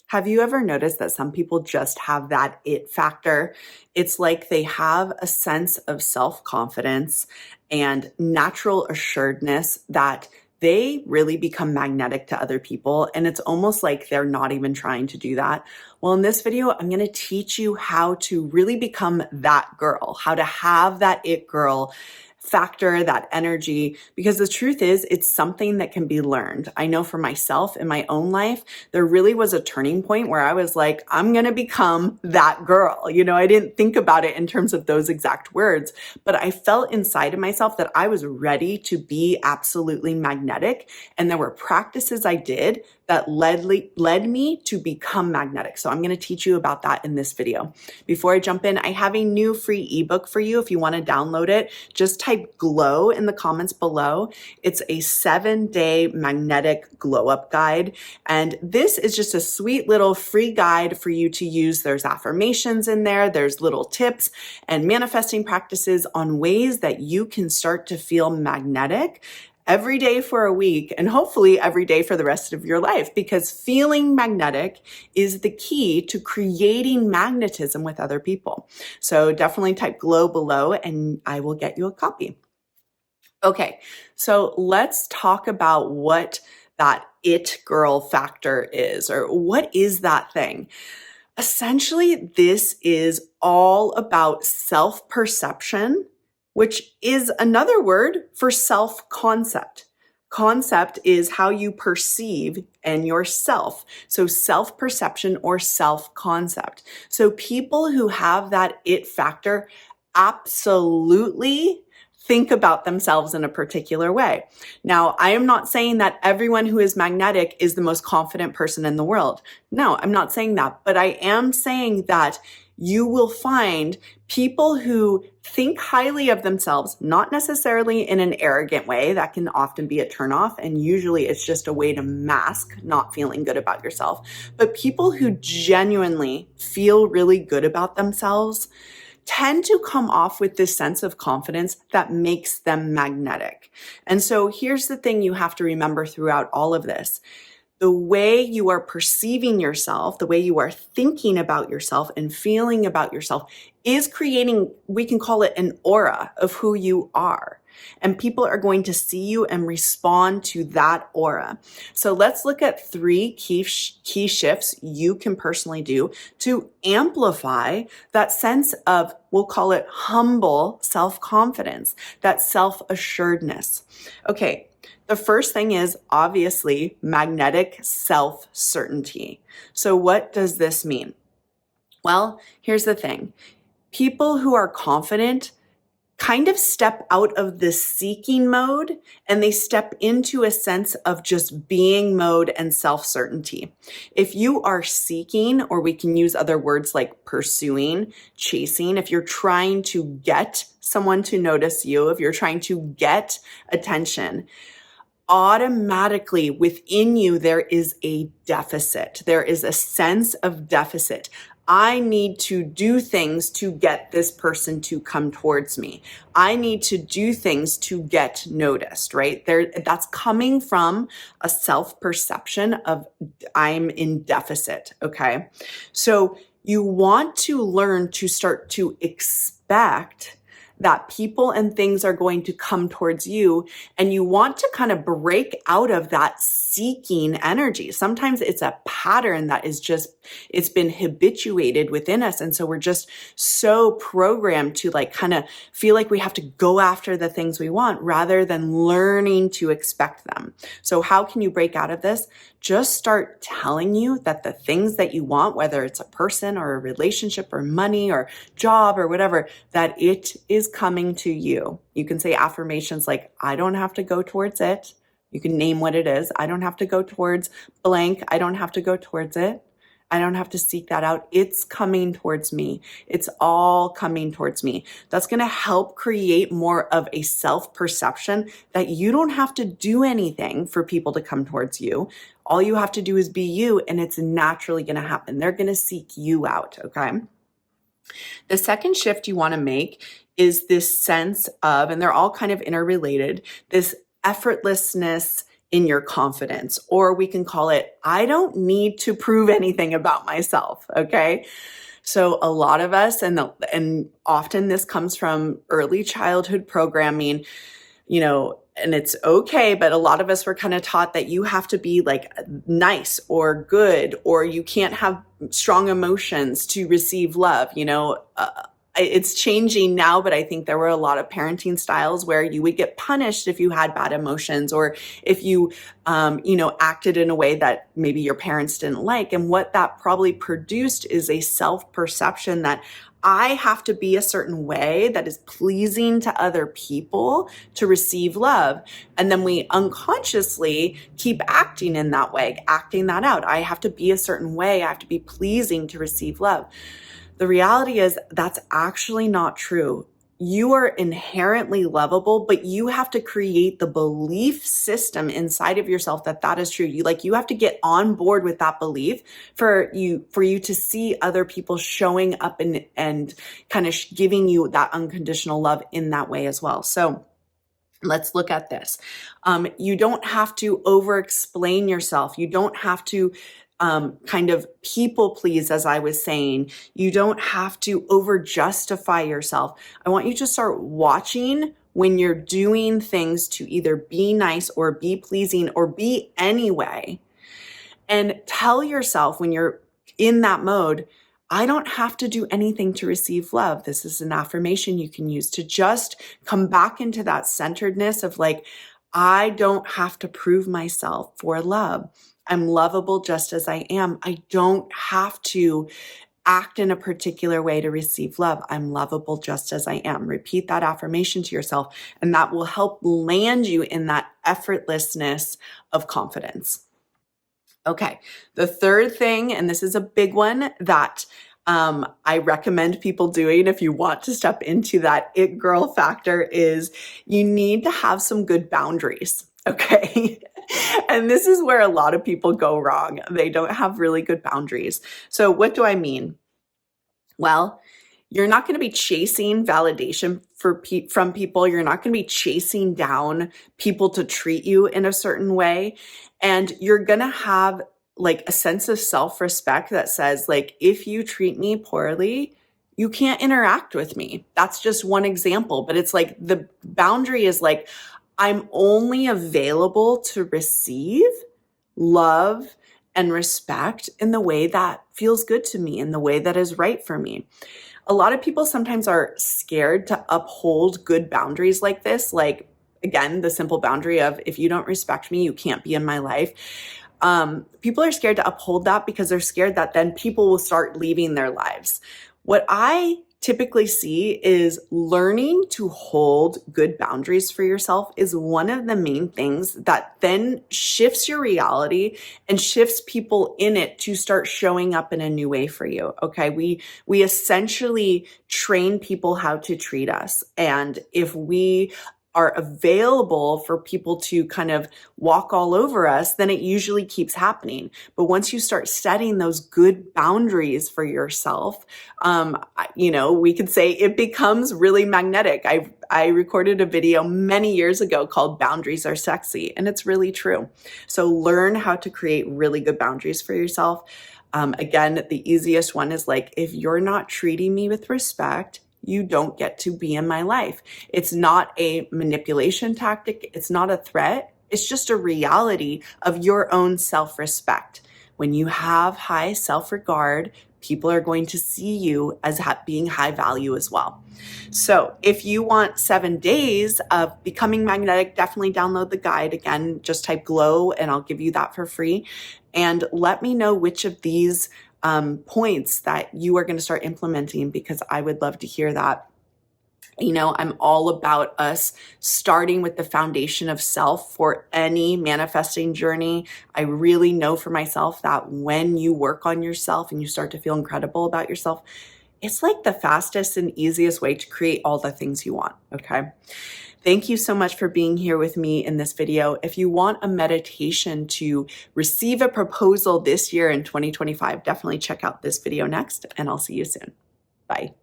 Have you ever noticed that some people just have that it factor? It's like they have a sense of self-confidence and natural assuredness that they really become magnetic to other people. And it's almost like they're not even trying to do that. Well, in this video, I'm going to teach you how to really become that girl, how to have that it girl factor, that energy, because the truth is it's something that can be learned. I know for myself in my own life, there really was a turning point where I was like, I'm going to become that girl. You know, I didn't think about it in terms of those exact words, but I felt inside of myself that I was ready to be absolutely magnetic. And there were practices I did that led me to become magnetic. So I'm going to teach you about that in this video. Before I jump in, I have a new free ebook for you. If you want to download it, just type glow in the comments below. It's a 7-day magnetic glow up guide. And this is just a sweet little free guide for you to use. There's affirmations in there. There's little tips and manifesting practices on ways that you can start to feel magnetic every day for a week, and hopefully every day for the rest of your life, because feeling magnetic is the key to creating magnetism with other people. So definitely type glow below and I will get you a copy. Okay, so let's talk about what that it girl factor is, or what is that thing? Essentially, this is all about self-perception, which is another word for self-concept. Concept is how you perceive and yourself. So self-perception or self-concept. So people who have that it factor absolutely think about themselves in a particular way. Now, I am not saying that everyone who is magnetic is the most confident person in the world. No, I'm not saying that, but I am saying that you will find people who think highly of themselves, not necessarily in an arrogant way. That can often be a turnoff, and usually it's just a way to mask not feeling good about yourself. But people who genuinely feel really good about themselves tend to come off with this sense of confidence that makes them magnetic. And so here's the thing you have to remember throughout all of this. The way you are perceiving yourself, the way you are thinking about yourself and feeling about yourself is creating, we can call it an aura of who you are. And people are going to see you and respond to that aura. So let's look at 3 key shifts you can personally do to amplify that sense of, we'll call it humble self-confidence, that self-assuredness. Okay. The first thing is obviously magnetic self-certainty. So what does this mean? Well, here's the thing. People who are confident kind of step out of the seeking mode and they step into a sense of just being mode and self-certainty. If you are seeking, or we can use other words like pursuing, chasing, if you're trying to get someone to notice you, if you're trying to get attention, automatically within you, there is a deficit. There is a sense of deficit. I need to do things to get this person to come towards me. I need to do things to get noticed, right? That's coming from a self-perception of I'm in deficit, okay? So you want to learn to start to expect that people and things are going to come towards you, and you want to kind of break out of that seeking energy. Sometimes it's a pattern that is just, it's been habituated within us. And so we're just so programmed to like kind of feel like we have to go after the things we want rather than learning to expect them. So how can you break out of this? Just start telling you that the things that you want, whether it's a person or a relationship or money or job or whatever, that it is coming to you. You can say affirmations like, I don't have to go towards it. You can name what it is. I don't have to go towards blank. I don't have to go towards it. I don't have to seek that out. It's coming towards me. It's all coming towards me. That's going to help create more of a self-perception that you don't have to do anything for people to come towards you. All you have to do is be you, and it's naturally going to happen. They're going to seek you out, okay? The second shift you want to make is this sense of, and they're all kind of interrelated, this effortlessness in your confidence, or we can call it, I don't need to prove anything about myself. Okay. So a lot of us, and often this comes from early childhood programming, and it's okay, but a lot of us were kind of taught that you have to be like nice or good, or you can't have strong emotions to receive love. It's changing now, but I think there were a lot of parenting styles where you would get punished if you had bad emotions, or if you, acted in a way that maybe your parents didn't like. And what that probably produced is a self-perception that I have to be a certain way that is pleasing to other people to receive love. And then we unconsciously keep acting in that way, acting that out. I have to be a certain way. I have to be pleasing to receive love. The reality is that's actually not true. You are inherently lovable, but you have to create the belief system inside of yourself that is true. You have to get on board with that belief for you to see other people showing up and kind of giving you that unconditional love in that way as well. So let's look at this. You don't have to over-explain yourself. You don't have to kind of people please, as I was saying. You don't have to over justify yourself. I want you to start watching when you're doing things to either be nice or be pleasing or be anyway. And tell yourself when you're in that mode, I don't have to do anything to receive love. This is an affirmation you can use to just come back into that centeredness of like, I don't have to prove myself for love. I'm lovable just as I am. I don't have to act in a particular way to receive love. I'm lovable just as I am. Repeat that affirmation to yourself, and that will help land you in that effortlessness of confidence. Okay, the third thing, and this is a big one that I recommend people doing if you want to step into that it girl factor, is you need to have some good boundaries. Okay. And this is where a lot of people go wrong. They don't have really good boundaries. So what do I mean? Well, you're not going to be chasing validation from people. You're not going to be chasing down people to treat you in a certain way. And you're going to have like a sense of self-respect that says, like, if you treat me poorly, you can't interact with me. That's just one example. But it's like the boundary is like, I'm only available to receive love and respect in the way that feels good to me, in the way that is right for me. A lot of people sometimes are scared to uphold good boundaries like this. Like, again, the simple boundary of, if you don't respect me, you can't be in my life. People are scared to uphold that because they're scared that then people will start leaving their lives. What I typically see is learning to hold good boundaries for yourself is one of the main things that then shifts your reality and shifts people in it to start showing up in a new way for you. Okay. We essentially train people how to treat us. And if we are available for people to kind of walk all over us, then it usually keeps happening. But once you start setting those good boundaries for yourself, we could say it becomes really magnetic. I recorded a video many years ago called Boundaries Are Sexy, and it's really true. So learn how to create really good boundaries for yourself. Again, the easiest one is like, if you're not treating me with respect, you don't get to be in my life. It's not a manipulation tactic. It's not a threat. It's just a reality of your own self-respect. When you have high self-regard, people are going to see you as being high value as well. So if you want 7 days of becoming magnetic, definitely download the guide. Again, just type GLOW and I'll give you that for free. And let me know which of these points that you are going to start implementing, because I would love to hear that. I'm all about us starting with the foundation of self for any manifesting journey. I really know for myself that when you work on yourself and you start to feel incredible about yourself, it's like the fastest and easiest way to create all the things you want. Okay. Thank you so much for being here with me in this video. If you want a meditation to receive a proposal this year in 2025, definitely check out this video next, and I'll see you soon. Bye.